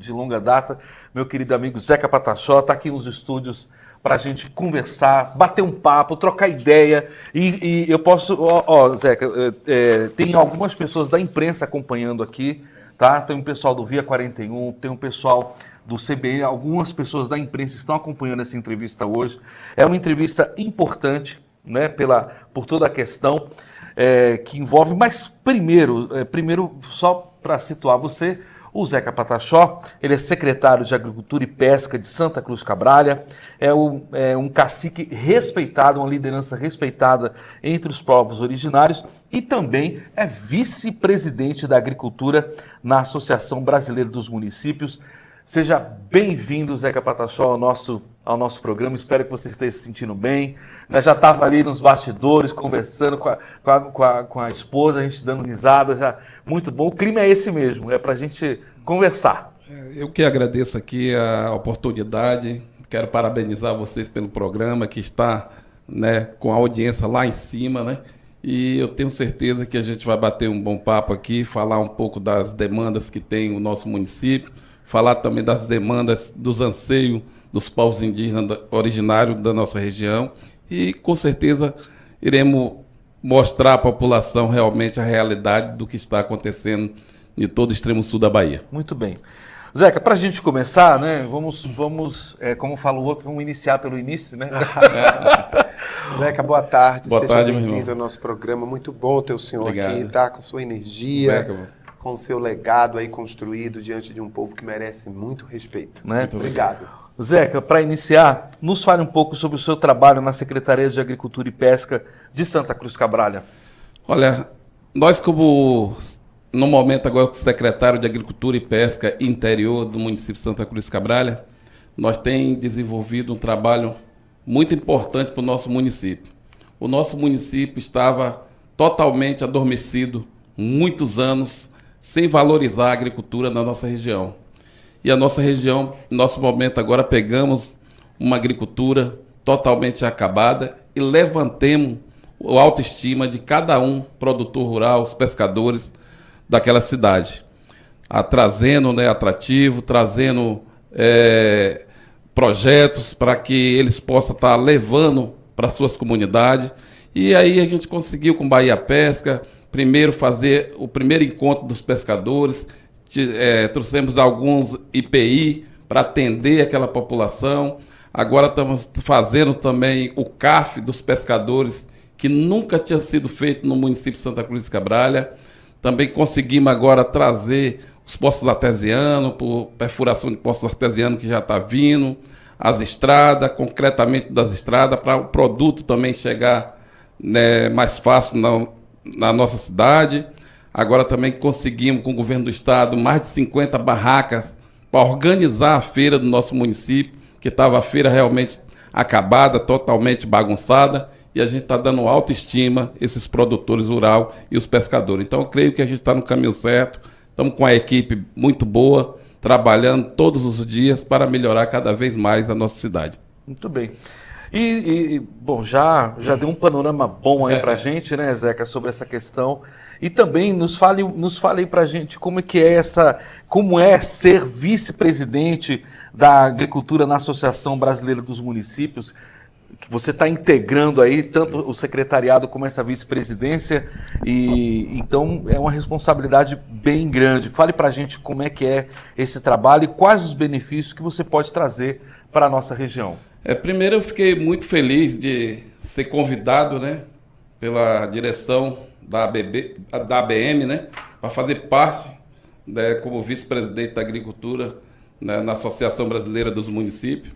de longa data, meu querido amigo Zeca Pataxó, está aqui nos estúdios para a gente conversar, bater um papo, trocar ideia. E eu posso... Zeca, tem algumas pessoas da imprensa acompanhando aqui, tá? Tem um pessoal do Via 41, tem um pessoal do CBN, algumas pessoas da imprensa estão acompanhando essa entrevista hoje. É uma entrevista importante, né, por toda a questão que envolve, mas primeiro só para situar você, o Zeca Pataxó, ele é secretário de Agricultura e Pesca de Santa Cruz Cabrália, é um cacique respeitado, uma liderança respeitada entre os povos originários e também é vice-presidente da Agricultura na Associação Brasileira dos Municípios. Seja bem-vindo, Zeca Pataxó, ao nosso programa. Espero que você esteja se sentindo bem. Eu já estava ali nos bastidores, conversando com a esposa, a gente dando risada. Já. Muito bom. O clima é esse mesmo, é para a gente conversar. Eu que agradeço aqui a oportunidade. Quero parabenizar vocês pelo programa que está, né, com a audiência lá em cima, né? E eu tenho certeza que a gente vai bater um bom papo aqui, falar um pouco das demandas que tem o nosso município, falar também das demandas, dos anseios dos povos indígenas originários da nossa região e, com certeza, iremos mostrar à população realmente a realidade do que está acontecendo em todo o extremo sul da Bahia. Muito bem. Zeca, para a gente começar, né, vamos como fala o outro, vamos iniciar pelo início, né? Zeca, boa tarde. Boa Seja tarde, bem-vindo ao nosso programa. Muito bom ter o senhor Obrigado. aqui, tá? Com sua energia, Zeca, com o seu legado aí construído diante de um povo que merece muito respeito. Né? Muito obrigado. Zeca, para iniciar, nos fale um pouco sobre o seu trabalho na Secretaria de Agricultura e Pesca de Santa Cruz Cabrália. Olha, nós como, no momento agora, secretário de Agricultura e Pesca Interior do município de Santa Cruz Cabrália, nós temos desenvolvido um trabalho muito importante para o nosso município. O nosso município estava totalmente adormecido, muitos anos, sem valorizar a agricultura na nossa região. E a nossa região, no nosso momento agora, pegamos uma agricultura totalmente acabada e levantemos a autoestima de cada um, produtor rural, os pescadores daquela cidade. Trazendo, né, atrativo, trazendo projetos para que eles possam estar levando para suas comunidades. E aí a gente conseguiu com Bahia Pesca, primeiro fazer o primeiro encontro dos pescadores, trouxemos alguns IPI para atender aquela população. Agora estamos fazendo também o CAF dos pescadores, que nunca tinha sido feito no município de Santa Cruz de Cabrália. Também conseguimos agora trazer os poços artesianos, por perfuração de poços artesianos que já está vindo, as estradas, concretamente das estradas, para o produto também chegar, né, mais fácil na nossa cidade. Agora também conseguimos, com o governo do estado, mais de 50 barracas para organizar a feira do nosso município, que estava a feira realmente acabada, totalmente bagunçada, e a gente está dando autoestima a esses produtores rurais e os pescadores. Então eu creio que a gente está no caminho certo, estamos com a equipe muito boa, trabalhando todos os dias para melhorar cada vez mais a nossa cidade. Muito bem. Bom, já deu um panorama bom aí para a gente, né, Zeca, sobre essa questão. E também nos fale aí para a gente como é ser vice-presidente da Agricultura na Associação Brasileira dos Municípios, que você está integrando aí tanto o secretariado como essa vice-presidência, e então é uma responsabilidade bem grande. Fale para a gente como é que é esse trabalho e quais os benefícios que você pode trazer para a nossa região. Primeiro eu fiquei muito feliz de ser convidado, né, pela direção da ABM, né, para fazer parte, né, como vice-presidente da Agricultura, né, na Associação Brasileira dos Municípios.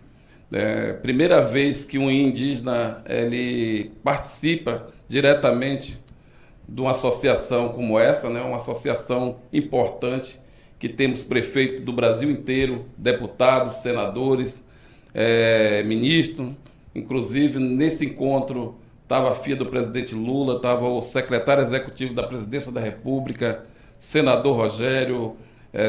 Primeira vez que um indígena ele participa diretamente de uma associação como essa, né, uma associação importante, que temos prefeito do Brasil inteiro, deputados, senadores, ministro. Inclusive, nesse encontro, estava a filha do presidente Lula, estava o secretário executivo da Presidência da República, senador Rogério,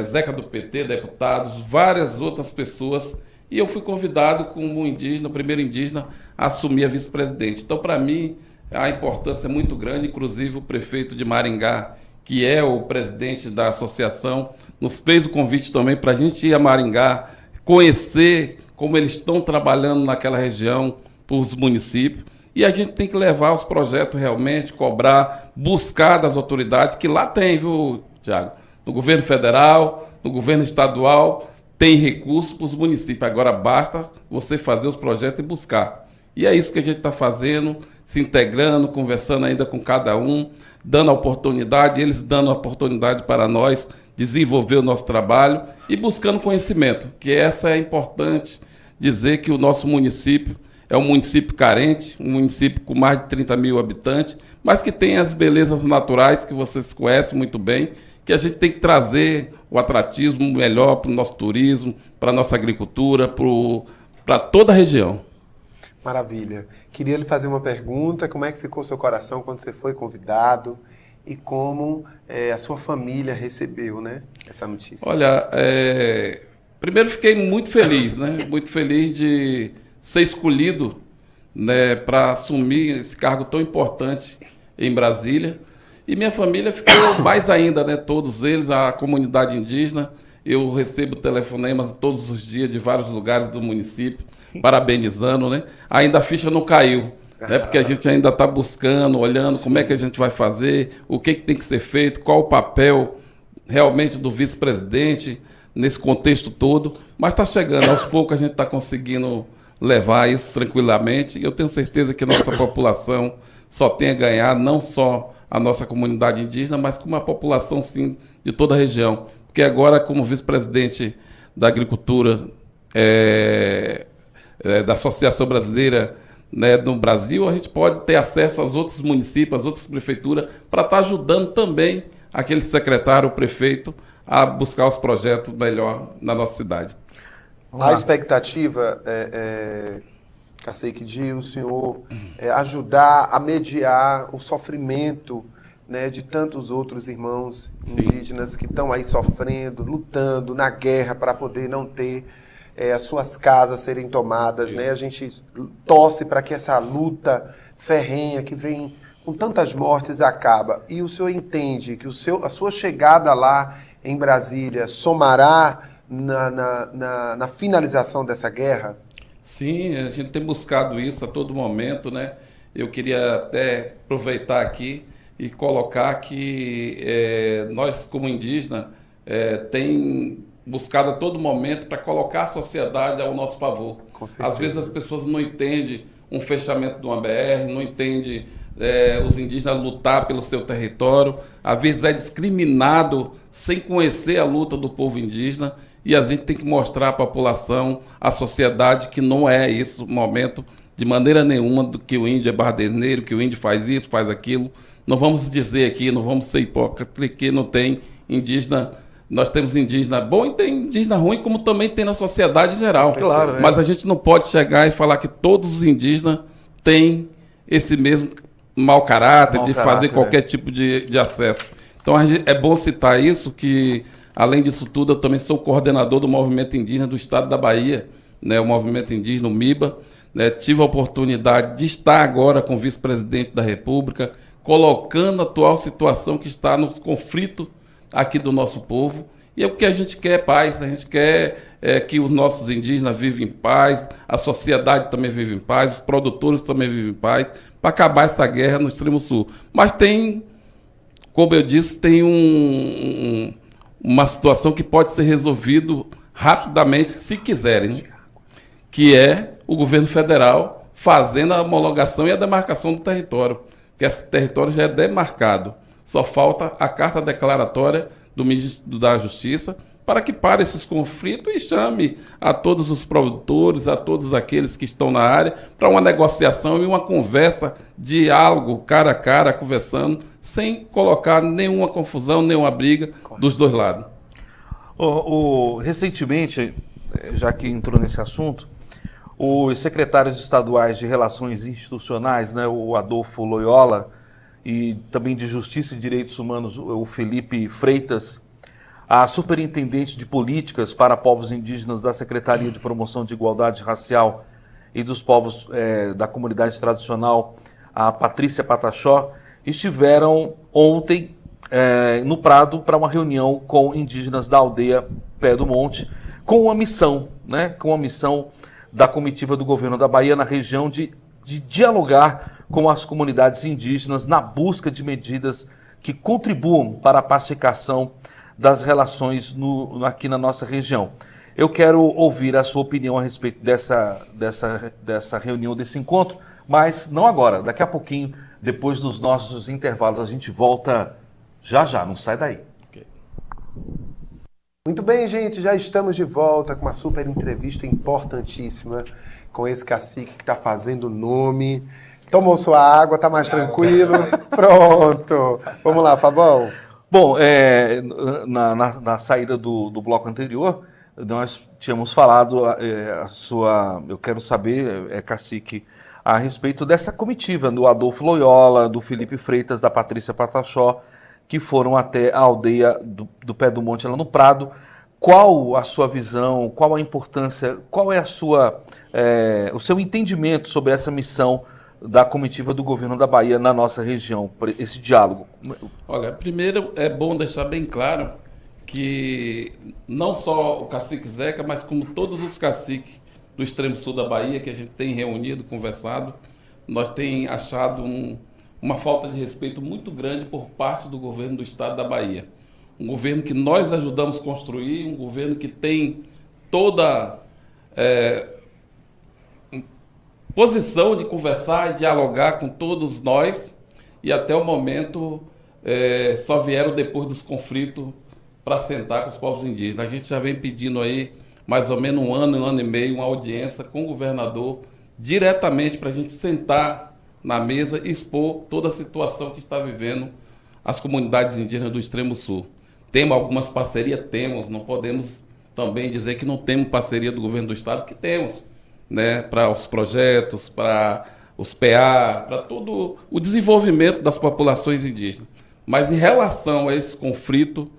Zeca do PT, deputados, várias outras pessoas. E eu fui convidado como indígena, o primeiro indígena, a assumir a vice-presidente. Então, para mim, a importância é muito grande. Inclusive, o prefeito de Maringá, que é o presidente da associação, nos fez o convite também para a gente ir a Maringá, conhecer como eles estão trabalhando naquela região, para os municípios. E a gente tem que levar os projetos realmente, cobrar, buscar das autoridades, que lá tem, viu, Tiago? No governo federal, no governo estadual, tem recursos para os municípios. Agora basta você fazer os projetos e buscar. E é isso que a gente está fazendo, se integrando, conversando ainda com cada um, dando a oportunidade, eles dando a oportunidade para nós desenvolver o nosso trabalho e buscando conhecimento, que essa é importante dizer que o nosso município é um município carente, um município com mais de 30 mil habitantes, mas que tem as belezas naturais que vocês conhecem muito bem, que a gente tem que trazer o atratismo melhor para o nosso turismo, para a nossa agricultura, para toda a região. Maravilha. Queria lhe fazer uma pergunta, como é que ficou o seu coração quando você foi convidado e como a sua família recebeu, né, essa notícia? Olha, primeiro fiquei muito feliz, né? Muito feliz de ser escolhido, né, para assumir esse cargo tão importante em Brasília. E minha família ficou mais ainda, né? Todos eles, a comunidade indígena. Eu recebo telefonemas todos os dias de vários lugares do município, parabenizando, né? Ainda a ficha não caiu, né? Porque a gente ainda está buscando, olhando como é que a gente vai fazer, o que tem que ser feito, qual o papel realmente do vice-presidente nesse contexto todo. Mas está chegando, aos poucos a gente está conseguindo levar isso tranquilamente. Eu tenho certeza que a nossa população só tem a ganhar, não só a nossa comunidade indígena, mas como a população, sim, de toda a região. Porque agora, como vice-presidente da Agricultura da Associação Brasileira, né, no Brasil, a gente pode ter acesso aos outros municípios, às outras prefeituras, para estar ajudando também aquele secretário, o prefeito, a buscar os projetos melhor na nossa cidade. A expectativa, Cacique, de o senhor ajudar a mediar o sofrimento, né, de tantos outros irmãos indígenas que estão aí sofrendo, lutando na guerra para poder não ter as suas casas serem tomadas, né? A gente torce para que essa luta ferrenha que vem com tantas mortes acaba. E o senhor entende que a sua chegada lá em Brasília somará na finalização dessa guerra? Sim, a gente tem buscado isso a todo momento, né? Eu queria até aproveitar aqui e colocar que nós, como indígenas, tem buscado a todo momento para colocar a sociedade ao nosso favor. Às vezes as pessoas não entendem um fechamento de uma BR, não entendem os indígenas lutar pelo seu território, às vezes é discriminado sem conhecer a luta do povo indígena, e a gente tem que mostrar à população, à sociedade, que não é esse o momento de maneira nenhuma do que o índio é bardeneiro, que o índio faz isso, faz aquilo. Não vamos dizer aqui, não vamos ser hipócritas, que não tem indígena. Nós temos indígena bom e tem indígena ruim, como também tem na sociedade em geral. Claro, mas a gente não pode chegar e falar que todos os indígenas têm esse mesmo mau caráter de fazer qualquer tipo de acesso. Então é bom citar isso, que além disso tudo, eu também sou coordenador do movimento indígena do estado da Bahia, né, o movimento indígena, o MIBA. Né, tive a oportunidade de estar agora com o vice-presidente da República, colocando a atual situação que está no conflito aqui do nosso povo. E o que a gente quer é paz, a gente quer que os nossos indígenas vivem em paz, a sociedade também vive em paz, os produtores também vivem em paz, para acabar essa guerra no extremo sul. Mas tem, como eu disse, tem uma situação que pode ser resolvida rapidamente, se quiserem, que é o governo federal fazendo a homologação e a demarcação do território, que esse território já é demarcado. Só falta a carta declaratória do Ministro da Justiça para que pare esses conflitos e chame a todos os produtores, a todos aqueles que estão na área, para uma negociação e uma conversa, diálogo, cara a cara, conversando, sem colocar nenhuma confusão, nenhuma briga dos dois lados. Recentemente, já que entrou nesse assunto, os secretários estaduais de Relações Institucionais, né, o Adolfo Loyola, e também de Justiça e Direitos Humanos, o Felipe Freitas, a superintendente de políticas para povos indígenas da Secretaria de Promoção de Igualdade Racial e dos povos da comunidade tradicional, a Patrícia Pataxó, estiveram ontem no Prado para uma reunião com indígenas da aldeia Pé do Monte, com uma missão, né? Com uma missão da comitiva do governo da Bahia na região de dialogar com as comunidades indígenas na busca de medidas que contribuam para a pacificação das relações aqui na nossa região. Eu quero ouvir a sua opinião a respeito dessa reunião, desse encontro, mas não agora, daqui a pouquinho, depois dos nossos intervalos, a gente volta já, não sai daí. Muito bem, gente, já estamos de volta com uma super entrevista importantíssima com esse cacique que está fazendo nome. Tomou sua água, está mais tranquilo? Pronto. Vamos lá, Fabão. Bom, na saída do bloco anterior, nós tínhamos falado eu quero saber, cacique, a respeito dessa comitiva do Adolfo Loyola, do Felipe Freitas, da Patrícia Pataxó, que foram até a aldeia do Pé do Monte, lá no Prado. Qual a sua visão, qual a importância, qual é o seu entendimento sobre essa missão da comitiva do governo da Bahia na nossa região, esse diálogo? Olha, primeiro é bom deixar bem claro que não só o cacique Zeca, mas como todos os caciques do extremo sul da Bahia, que a gente tem reunido, conversado, nós tem achado uma falta de respeito muito grande por parte do governo do estado da Bahia. Um governo que nós ajudamos a construir, um governo que tem toda posição de conversar e dialogar com todos nós, e até o momento só vieram depois dos conflitos para sentar com os povos indígenas. A gente já vem pedindo aí mais ou menos um ano e meio, uma audiência com o governador, diretamente para a gente sentar na mesa e expor toda a situação que está vivendo as comunidades indígenas do extremo sul. Temos algumas parcerias? Temos, não podemos também dizer que não temos parceria do governo do estado, que temos, né, para os projetos, para os PA, para todo o desenvolvimento das populações indígenas. Mas em relação a esse conflito,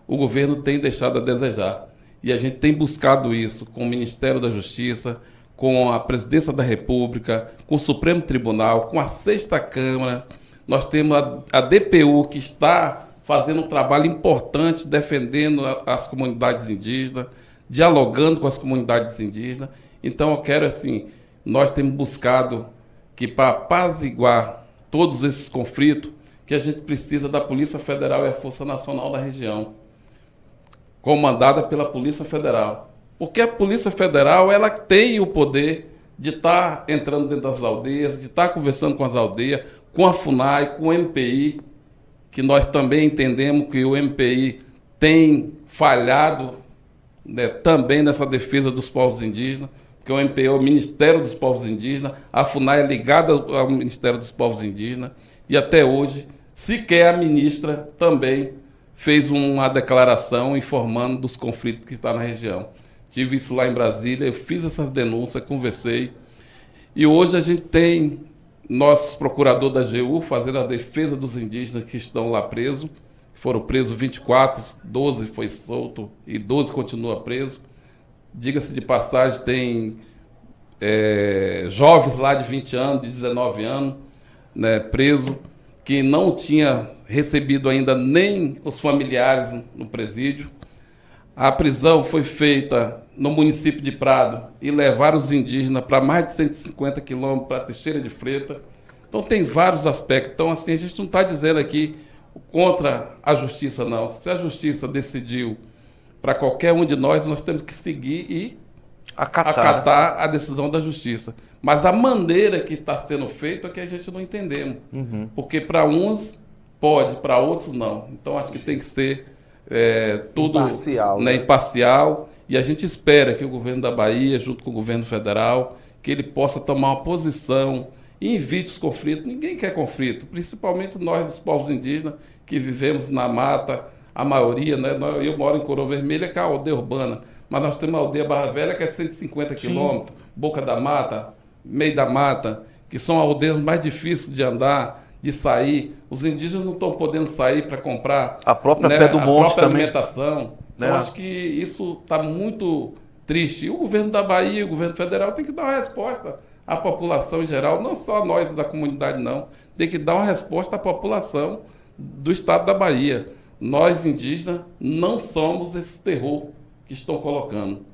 o governo tem deixado a desejar. E a gente tem buscado isso com o Ministério da Justiça, com a Presidência da República, com o Supremo Tribunal, com a 6ª Câmara. Nós temos a DPU, que está fazendo um trabalho importante, defendendo as comunidades indígenas, dialogando com as comunidades indígenas. Então, eu quero, assim, nós temos buscado que, para apaziguar todos esses conflitos, que a gente precisa da Polícia Federal e a Força Nacional da região, comandada pela Polícia Federal. Porque a Polícia Federal, ela tem o poder de estar entrando dentro das aldeias, de estar conversando com as aldeias, com a FUNAI, com o MPI, que nós também entendemos que o MPI tem falhado, né, também nessa defesa dos povos indígenas, porque o MPI é o Ministério dos Povos Indígenas, a FUNAI é ligada ao Ministério dos Povos Indígenas, e até hoje, sequer a ministra também fez uma declaração informando dos conflitos que estão na região. Tive isso lá em Brasília, eu fiz essas denúncias, conversei, e hoje a gente tem nosso procurador da AGU fazendo a defesa dos indígenas que estão lá presos. Foram presos 24, 12 foi solto e 12 continua preso. Diga-se de passagem, tem jovens lá de 20 anos, de 19 anos, né, presos, que não tinha recebido ainda nem os familiares no presídio. A prisão foi feita no município de Prado e levaram os indígenas para mais de 150 quilômetros para Teixeira de Freitas. Então tem vários aspectos. Então, assim, a gente não está dizendo aqui contra a justiça, não. Se a justiça decidiu para qualquer um de nós, nós temos que seguir e acatar a decisão da justiça. Mas a maneira que está sendo feito é que a gente não entendemos. Porque para uns pode, para outros não. Então acho que tem que ser tudo imparcial, né? Imparcial. E a gente espera que o governo da Bahia, junto com o governo federal, que ele possa tomar uma posição e evite os conflitos. Ninguém quer conflito, principalmente nós, os povos indígenas, que vivemos na mata, a maioria, né? Eu moro em Coroa Vermelha, que é a aldeia urbana, mas nós temos a aldeia Barra Velha, que é 150 quilômetros, Boca da Mata, Meio da Mata, que são aldeias mais difíceis de andar, de sair. Os indígenas não estão podendo sair para comprar a própria Pé do Monte também. Alimentação. Então, acho que isso está muito triste. E o governo da Bahia e o governo federal tem que dar uma resposta à população em geral, não só nós da comunidade, não. Tem que dar uma resposta à população do estado da Bahia. Nós, indígenas, não somos esse terror que estão colocando.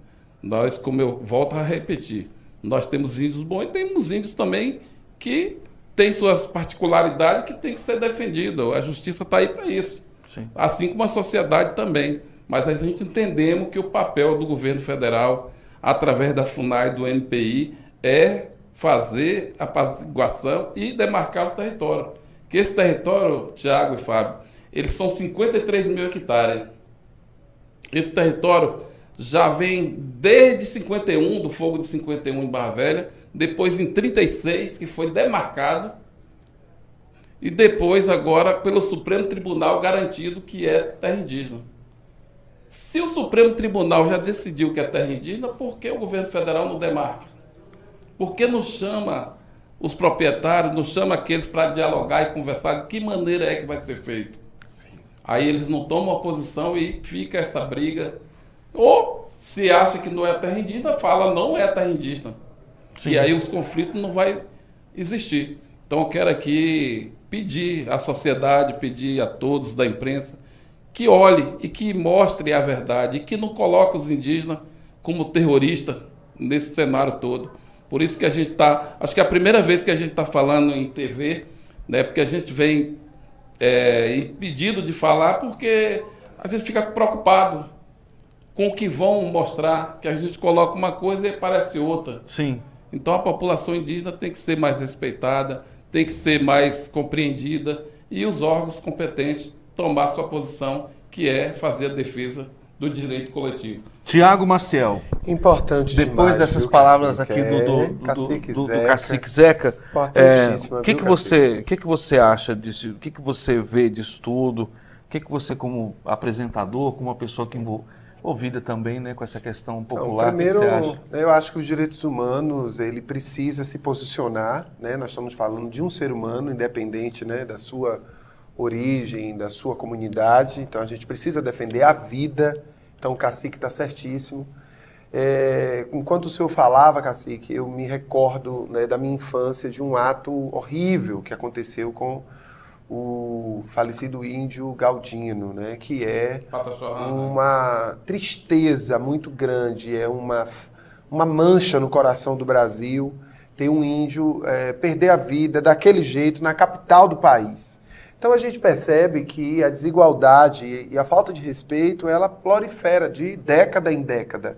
Nós, como eu volto a repetir, nós temos índios bons e temos índios também que têm suas particularidades que têm que ser defendidas. A justiça está aí para isso. Sim. Assim como a sociedade também. Mas a gente entendemos que o papel do governo federal, através da FUNAI e do NPI, é fazer a apaziguação e demarcar os territórios. Que esse território, Tiago e Fábio, eles são 53 mil hectares. Esse território já vem desde 51, do fogo de 51 em Barra Velha, depois em 36, que foi demarcado, e depois agora pelo Supremo Tribunal garantido que é terra indígena. Se o Supremo Tribunal já decidiu que é terra indígena, por que o governo federal não demarca? Por que não chama os proprietários, não chama aqueles para dialogar e conversar de que maneira é que vai ser feito? Sim. Aí eles não tomam a posição e fica essa briga. Ou, se acha que não é terra indígena, fala não é terra indígena. Sim. E aí os conflitos não vão existir. Então eu quero aqui pedir à sociedade, pedir a todos da imprensa, que olhe e que mostre a verdade, e que não coloque os indígenas como terroristas nesse cenário todo. Por isso que a gente está, acho que é a primeira vez que a gente está falando em TV, né, porque a gente vem impedido de falar, porque a gente fica preocupado com o que vão mostrar, que a gente coloca uma coisa e parece outra. Sim. Então a população indígena tem que ser mais respeitada, tem que ser mais compreendida e os órgãos competentes tomar sua posição, que é fazer a defesa do direito coletivo. Tiago Maciel, Importante depois demais, dessas viu, palavras cacique? aqui do Zeca. Cacique Zeca, Importantíssima, o que viu, que você acha disso? O que você vê disso tudo? O que você, como apresentador, como uma pessoa que envolvida também, né, com essa questão popular, primeiro, o que você acha? eu acho que os direitos humanos, ele precisa se posicionar, né? Nós estamos falando de um ser humano, independente, né, da sua origem, da sua comunidade, então a gente precisa defender a vida. Então o Cacique está certíssimo. Enquanto o senhor falava, Cacique, eu me recordo, né, da minha infância de um ato horrível que aconteceu com o falecido índio Galdino, né, que é uma tristeza muito grande, é uma mancha no coração do Brasil, ter um índio perder a vida daquele jeito na capital do país. Então a gente percebe que a desigualdade e a falta de respeito, ela prolifera de década em década.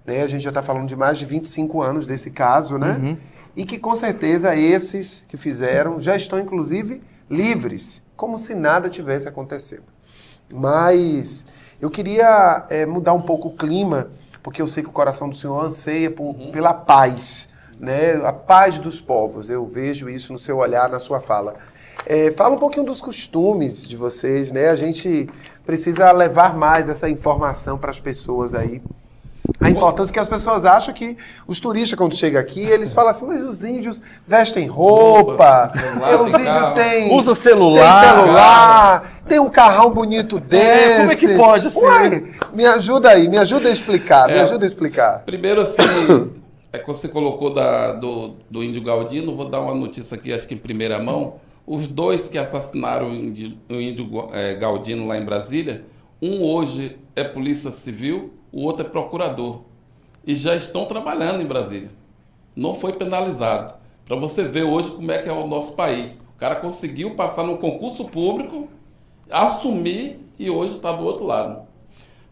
Né? A gente já está falando de mais de 25 anos desse caso, né? Uhum. E que com certeza esses que fizeram já estão inclusive livres, como se nada tivesse acontecendo. Mas eu queria mudar um pouco o clima, porque eu sei que o coração do senhor anseia pela paz, né? A paz dos povos. Eu vejo isso no seu olhar, na sua fala. Fala um pouquinho dos costumes de vocês, né? A gente precisa levar mais essa informação para as pessoas aí. A importância que as pessoas acham que os turistas, quando chegam aqui, eles falam assim, mas os índios vestem roupa, os índios têm... Usa celular. Tem um carrão bonito desse. Como é que pode assim? Ué, me ajuda aí, me ajuda a explicar, Primeiro, assim, que você colocou do índio Galdino, vou dar uma notícia aqui, acho que em primeira mão. Os dois que assassinaram o índio Galdino lá em Brasília, um hoje é polícia civil, o outro é procurador. E já estão trabalhando em Brasília. Não foi penalizado. Para você ver hoje como é que é o nosso país. O cara conseguiu passar no concurso público, assumir e hoje está do outro lado.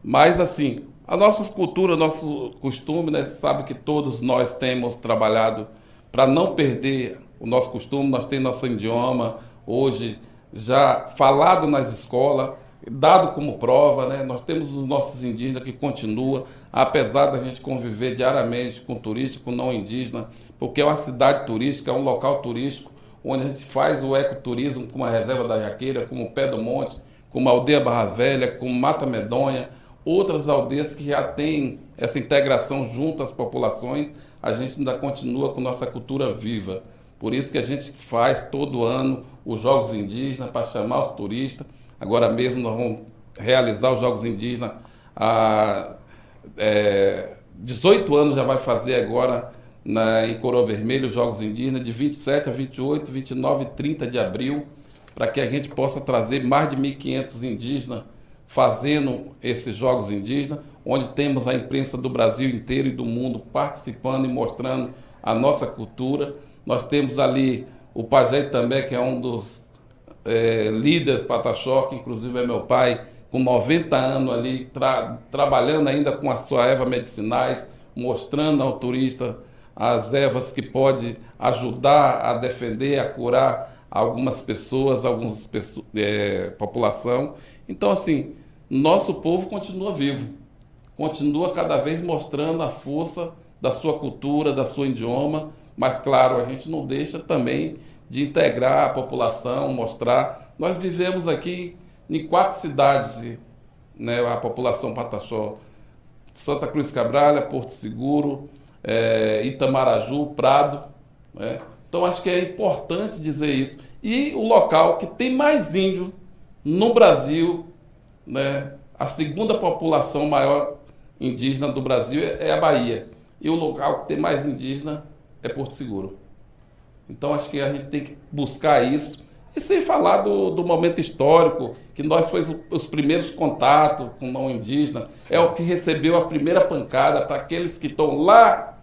Mas assim, a nossa cultura, nosso costume, né, sabe que todos nós temos trabalhado para não perder o nosso costume, nós temos nosso idioma hoje já falado nas escolas, dado como prova, né? Nós temos os nossos indígenas que continuam, apesar da gente conviver diariamente com turistas, com não indígenas, porque é uma cidade turística, é um local turístico, onde a gente faz o ecoturismo, como a Reserva da Jaqueira, como o Pé do Monte, como a Aldeia Barra Velha, como Mata Medonha, outras aldeias que já têm essa integração junto às populações, a gente ainda continua com nossa cultura viva. Por isso que a gente faz todo ano os Jogos Indígenas para chamar os turistas. Agora mesmo nós vamos realizar os Jogos Indígenas há 18 anos, já vai fazer agora em Coroa Vermelha os Jogos Indígenas, de 27 a 28, 29 e 30 de abril, para que a gente possa trazer mais de 1.500 indígenas fazendo esses jogos indígenas, onde temos a imprensa do Brasil inteiro e do mundo participando e mostrando a nossa cultura. Nós temos ali o Pajé também, que é um dos líderes Pataxó, que inclusive é meu pai, com 90 anos ali, trabalhando ainda com a sua erva medicinais, mostrando ao turista as ervas que pode ajudar a defender, a curar algumas pessoas, população. Então, assim, nosso povo continua vivo, continua cada vez mostrando a força da sua cultura, da sua idioma, mas, claro, a gente não deixa também de integrar a população, mostrar. Nós vivemos aqui em 4 cidades, né, a população Pataxó: Santa Cruz Cabrália, Porto Seguro, Itamaraju, Prado, né? Então, acho que é importante dizer isso. E o local que tem mais índio no Brasil, né, a segunda população maior indígena do Brasil é a Bahia. E o local que tem mais indígena é Porto Seguro. Então, acho que a gente tem que buscar isso. E sem falar do momento histórico, que nós fomos os primeiros contatos com o não indígena. Sim. É o que recebeu a primeira pancada para aqueles que estão lá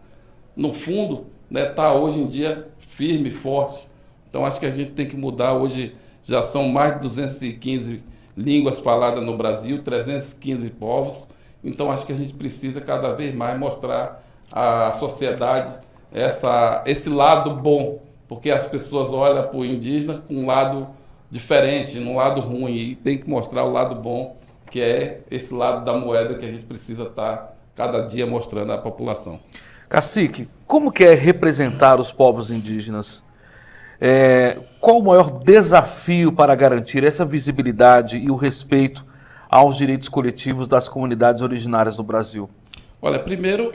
no fundo, né, tá hoje em dia firme, forte. Então, acho que a gente tem que mudar. Hoje já são mais de 215 línguas faladas no Brasil, 315 povos. Então, acho que a gente precisa cada vez mais mostrar à sociedade esse lado bom, porque as pessoas olham para o indígena com um lado diferente, um lado ruim, e tem que mostrar o lado bom, que é esse lado da moeda que a gente precisa estar cada dia mostrando à população. Cacique, como que é representar os povos indígenas? Qual o maior desafio para garantir essa visibilidade e o respeito aos direitos coletivos das comunidades originárias do Brasil? Olha, primeiro,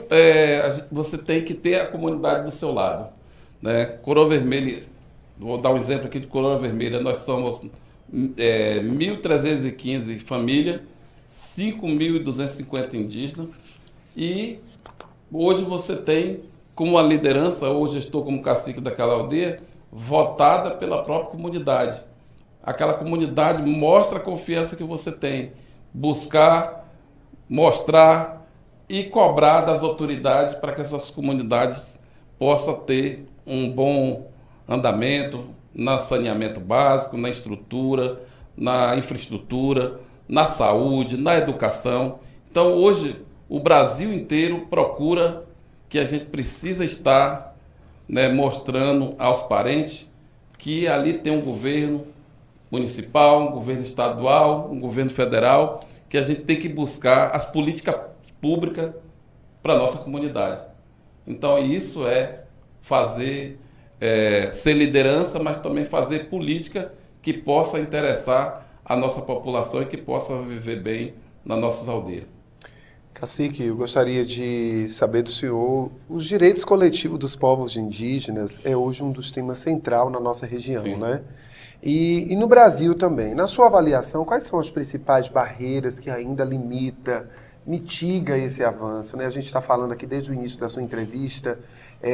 você tem que ter a comunidade do seu lado, né? Coroa Vermelha, vou dar um exemplo aqui de Coroa Vermelha, nós somos 1.315 famílias, 5.250 indígenas, e hoje você tem como a liderança, hoje estou como cacique daquela aldeia, votada pela própria comunidade. Aquela comunidade mostra a confiança que você tem, buscar, mostrar e cobrar das autoridades para que essas comunidades possam ter um bom andamento no saneamento básico, na estrutura, na infraestrutura, na saúde, na educação. Então, hoje, o Brasil inteiro procura que a gente precisa estar, né, mostrando aos parentes que ali tem um governo municipal, um governo estadual, um governo federal, que a gente tem que buscar as políticas públicas para a nossa comunidade. Então, isso é fazer, ser liderança, mas também fazer política que possa interessar a nossa população e que possa viver bem nas nossas aldeias. Cacique, eu gostaria de saber do senhor, os direitos coletivos dos povos indígenas é hoje um dos temas centrais na nossa região, sim, né? E no Brasil também. Na sua avaliação, quais são as principais barreiras que ainda mitiga esse avanço, né? A gente está falando aqui desde o início da sua entrevista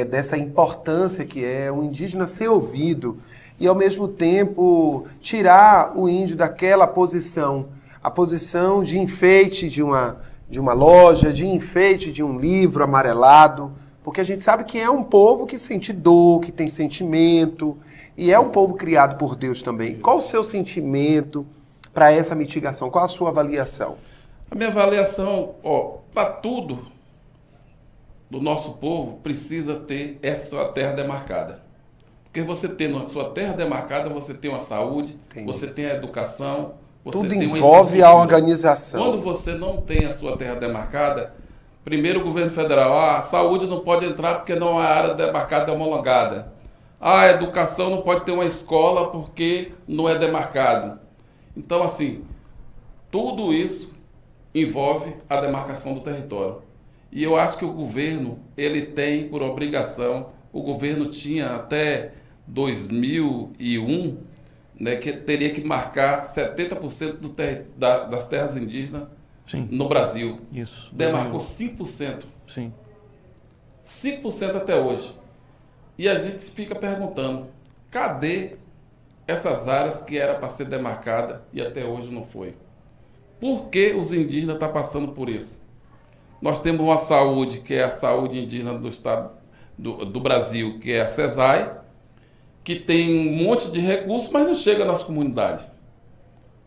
dessa importância que é o indígena ser ouvido e, ao mesmo tempo, tirar o índio daquela posição, a posição de enfeite de uma loja, de enfeite de um livro amarelado, porque a gente sabe que é um povo que sente dor, que tem sentimento, e é um povo criado por Deus também. Qual o seu sentimento para essa mitigação? Qual a sua avaliação? A minha avaliação, para tudo do nosso povo, precisa ter essa terra demarcada. Porque você tendo a sua terra demarcada, você tem a saúde, entendi, você tem a educação, você tudo tem envolve a organização. Quando você não tem a sua terra demarcada, primeiro o governo federal, a saúde não pode entrar porque não é área demarcada, é homologada. A educação não pode ter uma escola porque não é demarcado. Então, assim, tudo isso envolve a demarcação do território. E eu acho que o governo, ele tem por obrigação, o governo tinha até 2001, né, que teria que marcar 70% das terras indígenas, sim, no Brasil. Isso. Demarcou 5%. Sim. 5% até hoje. E a gente fica perguntando, cadê essas áreas que era para ser demarcada e até hoje não foi. Por que os indígenas estão passando por isso? Nós temos uma saúde, que é a saúde indígena do estado do Brasil, que é a CESAI, que tem um monte de recursos, mas não chega nas comunidades.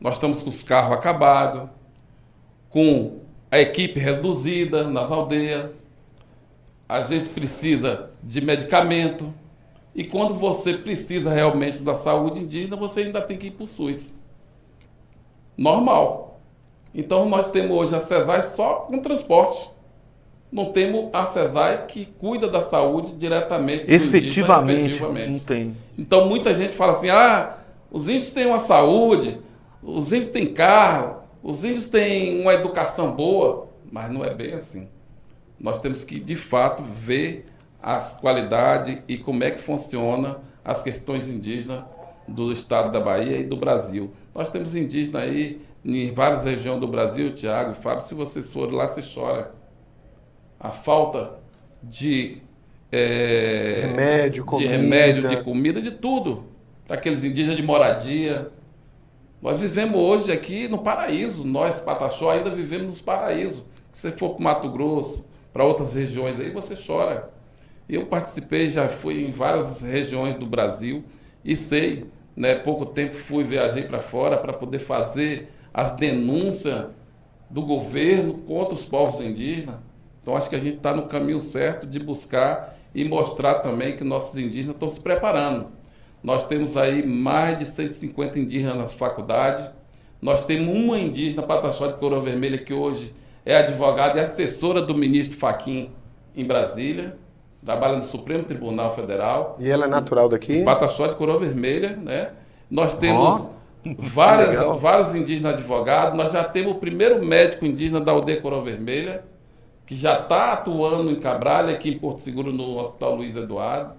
Nós estamos com os carros acabados, com a equipe reduzida nas aldeias, a gente precisa de medicamento, e quando você precisa realmente da saúde indígena, você ainda tem que ir para o SUS. Normal. Então nós temos hoje a CESAI só com transporte. Não temos a CESAI que cuida da saúde diretamente do Efetivamente, indígena, não tem. Então muita gente fala assim, os índios têm uma saúde, os índios têm carro, os índios têm uma educação boa, mas não é bem assim. Nós temos que, de fato, ver as qualidades e como é que funciona as questões indígenas do estado da Bahia e do Brasil. Nós temos indígenas aí em várias regiões do Brasil, Tiago e Fábio, se vocês forem lá, você chora. A falta de remédio, de comida, de tudo. Para aqueles indígenas de moradia. Nós vivemos hoje aqui no paraíso. Nós, Pataxó, ainda vivemos nos paraísos. Se você for para o Mato Grosso, para outras regiões aí, você chora. Eu participei, já fui em várias regiões do Brasil e sei, né, pouco tempo viajei para fora para poder fazer as denúncias do governo contra os povos indígenas. Então acho que a gente está no caminho certo de buscar e mostrar também que nossos indígenas estão se preparando. Nós temos aí mais de 150 indígenas nas faculdades. Nós temos uma indígena, Pataxó de Coroa Vermelha, que hoje é advogada e assessora do ministro Fachin em Brasília, trabalha no Supremo Tribunal Federal. E ela é natural daqui? Pataxó de Coroa Vermelha, né? Nós temos vários indígenas advogados. Nós já temos o primeiro médico indígena da aldeia Coroa Vermelha, que já está atuando em Cabralha, aqui em Porto Seguro, no Hospital Luiz Eduardo.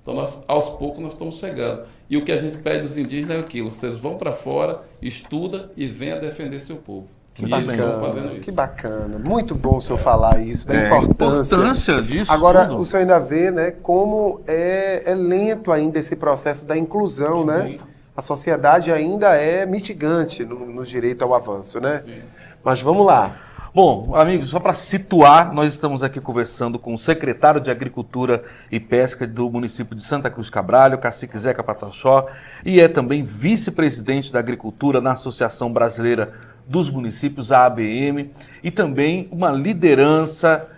Então, aos poucos, nós estamos chegando. E o que a gente pede dos indígenas é aquilo: vocês vão para fora, estuda e venha defender seu povo. Que e bacana, eles estão fazendo isso. que bacana. Muito bom o senhor falar isso, da importância disso. Agora, tudo. o senhor ainda vê, né, como é lento ainda esse processo da inclusão, né? Sim. A sociedade ainda é mitigante no direito ao avanço, né? Sim. Mas vamos lá. Bom, amigos, só para situar, nós estamos aqui conversando com o secretário de Agricultura e Pesca do município de Santa Cruz Cabrália, o cacique Zeca Pataxó, e é também vice-presidente da Agricultura na Associação Brasileira dos Municípios, a ABM, e também uma liderança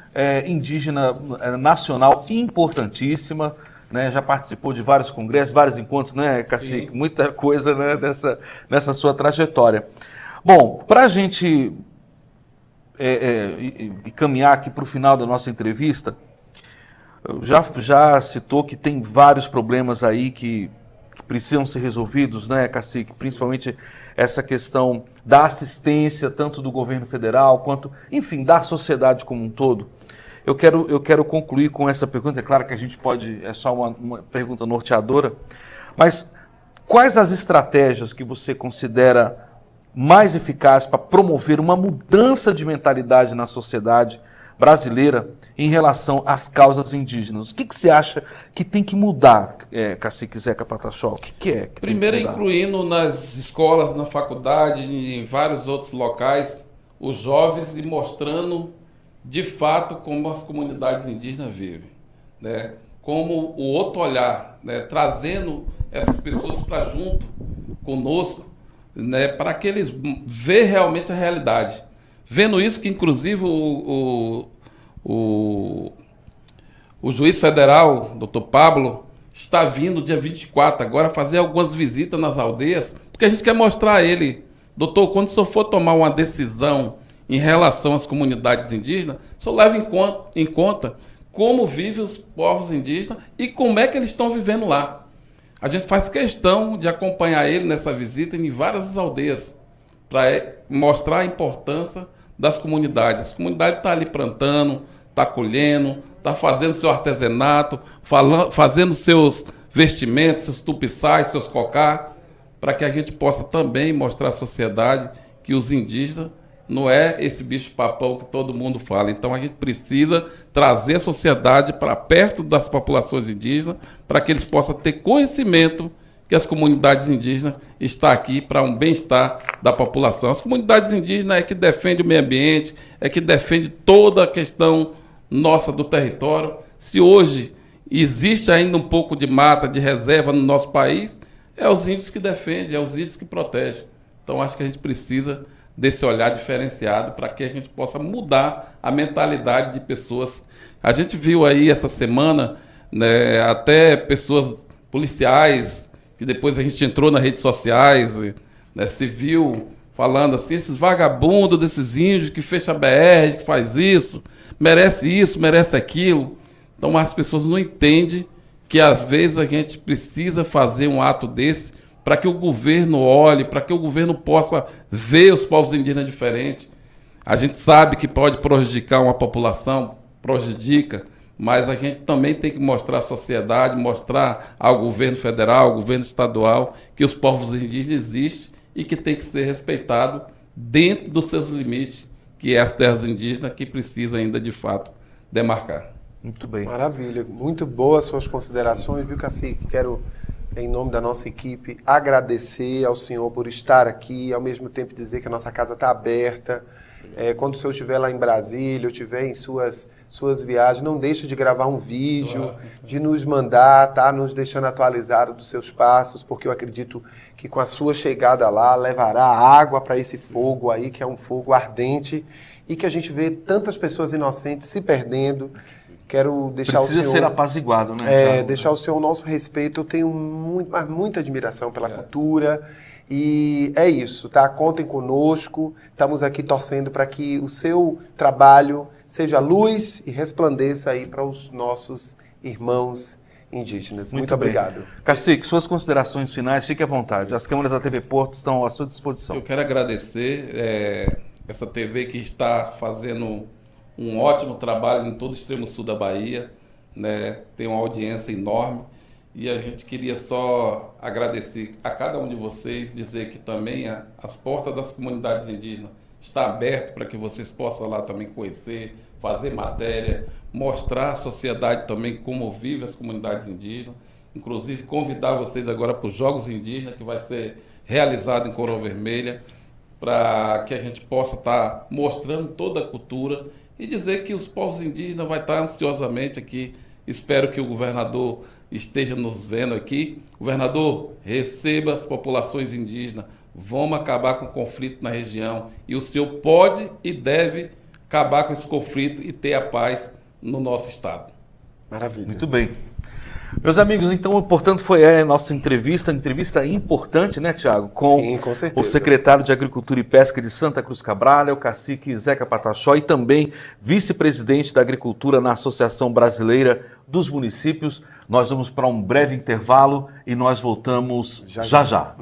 indígena nacional importantíssima, né? Já participou de vários congressos, vários encontros, né, cacique? Sim. Muita coisa, né, nessa sua trajetória. Bom, para a gente e caminhar aqui para o final da nossa entrevista, já citou que tem vários problemas aí que precisam ser resolvidos, né, cacique? Principalmente essa questão da assistência, tanto do governo federal, quanto, enfim, da sociedade como um todo. Eu quero concluir com essa pergunta. É claro que a gente pode, é só uma pergunta norteadora, mas quais as estratégias que você considera mais eficaz para promover uma mudança de mentalidade na sociedade brasileira em relação às causas indígenas? O que você acha que tem que mudar, cacique Zeca Pataxó? O que é? Que primeiro, tem que mudar? incluindo nas escolas, na faculdade, em vários outros locais, os jovens e mostrando de fato como as comunidades indígenas vivem, né? Como o outro olhar, né? Trazendo essas pessoas para junto conosco, né, para que eles vejam realmente a realidade. Vendo isso, que inclusive o juiz federal, doutor Pablo, está vindo dia 24 agora fazer algumas visitas nas aldeias, porque a gente quer mostrar a ele, doutor, quando o senhor for tomar uma decisão em relação às comunidades indígenas, o senhor leva em conta como vivem os povos indígenas e como é que eles estão vivendo lá. A gente faz questão de acompanhar ele nessa visita em várias aldeias, para mostrar a importância das comunidades. As comunidades estão ali plantando, está colhendo, está fazendo seu artesanato, fazendo seus vestimentos, seus tupiçais, seus cocá, para que a gente possa também mostrar à sociedade que os indígenas não é esse bicho-papão que todo mundo fala. Então a gente precisa trazer a sociedade para perto das populações indígenas, para que eles possam ter conhecimento que as comunidades indígenas estão aqui para um bem-estar da população. As comunidades indígenas é que defendem o meio ambiente, é que defende toda a questão nossa do território. Se hoje existe ainda um pouco de mata, de reserva no nosso país, é os índios que defendem, é os índios que protegem. Então, acho que a gente precisa desse olhar diferenciado para que a gente possa mudar a mentalidade de pessoas. A gente viu aí essa semana, né, até pessoas policiais, que depois a gente entrou nas redes sociais, né, se viu falando assim, esses vagabundos desses índios que fecha a BR, que faz isso, merece aquilo. Então as pessoas não entendem que às vezes a gente precisa fazer um ato desse para que o governo olhe, para que o governo possa ver os povos indígenas diferentes. A gente sabe que pode prejudicar uma população, prejudica, mas a gente também tem que mostrar à sociedade, mostrar ao governo federal, ao governo estadual, que os povos indígenas existem e que tem que ser respeitado dentro dos seus limites, que é as terras indígenas que precisa ainda, de fato, demarcar. Muito bem. Maravilha, muito boas suas considerações, viu, Cacique? Quero, em nome da nossa equipe, agradecer ao senhor por estar aqui, ao mesmo tempo dizer que a nossa casa está aberta. Quando o senhor estiver lá em Brasília, ou estiver em suas viagens, não deixe de gravar um vídeo, de nos mandar, tá? Nos deixando atualizado dos seus passos, porque eu acredito que com a sua chegada lá, levará água para esse fogo aí, que é um fogo ardente, e que a gente vê tantas pessoas inocentes se perdendo. Quero deixar Precisa o senhor... ser apaziguado, né? Thiago? Deixar o senhor o nosso respeito. Eu tenho muita admiração pela cultura. E é isso, tá? Contem conosco. Estamos aqui torcendo para que o seu trabalho seja luz e resplandeça aí para os nossos irmãos indígenas. Muito obrigado. Cacique, suas considerações finais, fique à vontade. As câmeras da TV Porto estão à sua disposição. Eu quero agradecer essa TV que está fazendo um ótimo trabalho em todo o extremo sul da Bahia, né? Tem uma audiência enorme e a gente queria só agradecer a cada um de vocês, dizer que também as portas das comunidades indígenas estão abertas para que vocês possam lá também conhecer, fazer matéria, mostrar à sociedade também como vivem as comunidades indígenas, inclusive convidar vocês agora para os Jogos Indígenas, que vai ser realizado em Coroa Vermelha, para que a gente possa estar mostrando toda a cultura e dizer que os povos indígenas vão estar ansiosamente aqui. Espero que o governador esteja nos vendo aqui. Governador, receba as populações indígenas. Vamos acabar com o conflito na região. E o senhor pode e deve acabar com esse conflito e ter a paz no nosso estado. Maravilha. Muito bem. Meus amigos, então, portanto, foi a nossa entrevista importante, né, Thiago? Sim, com certeza. O secretário de Agricultura e Pesca de Santa Cruz Cabral, o cacique Zeca Pataxó, e também vice-presidente da Agricultura na Associação Brasileira dos Municípios. Nós vamos para um breve intervalo e nós voltamos já já.